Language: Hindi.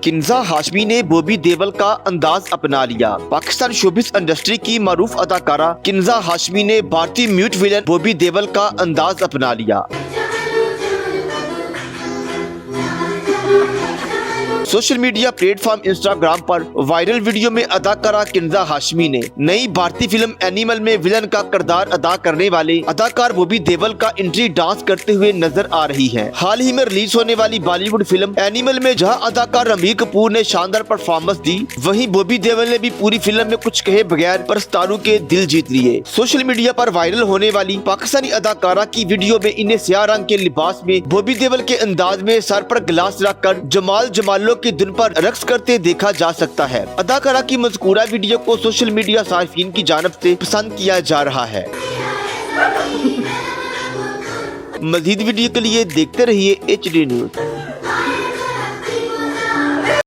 किन्जा हाशमी ने बॉबी देओल का अंदाज अपना लिया। पाकिस्तान शोबिस इंडस्ट्री की मारूफ अदाकारा किन्जा हाशमी ने भारतीय म्यूट विलन बॉबी देओल का अंदाज अपना लिया। सोशल मीडिया प्लेटफॉर्म इंस्टाग्राम पर वायरल वीडियो में अदाकारा किन्जा हाशमी ने नई भारतीय फिल्म एनिमल में विलन का किरदार अदा करने वाले अदाकार बॉबी देओल का एंट्री डांस करते हुए नजर आ रही है। हाल ही में रिलीज होने वाली बॉलीवुड फिल्म एनिमल में जहां अदाकार रणबीर कपूर ने शानदार परफॉर्मेंस दी, वहीं बॉबी देओल ने भी पूरी फिल्म में कुछ कहे बगैर परस्तारों के दिल जीत लिए। सोशल मीडिया पर वायरल होने वाली पाकिस्तानी अदाकारा की वीडियो में इन्हें स्याह रंग के लिबास में बॉबी देओल के अंदाज में सर पर गिलास रखकर जमालो की धुन पर रक्स करते देखा जा सकता है। अदाकारा की मज़कूरा वीडियो को सोशल मीडिया सार्फिन की जानिब से पसंद किया जा रहा है। मज़ीद वीडियो के लिए देखते रहिए HD न्यूज़।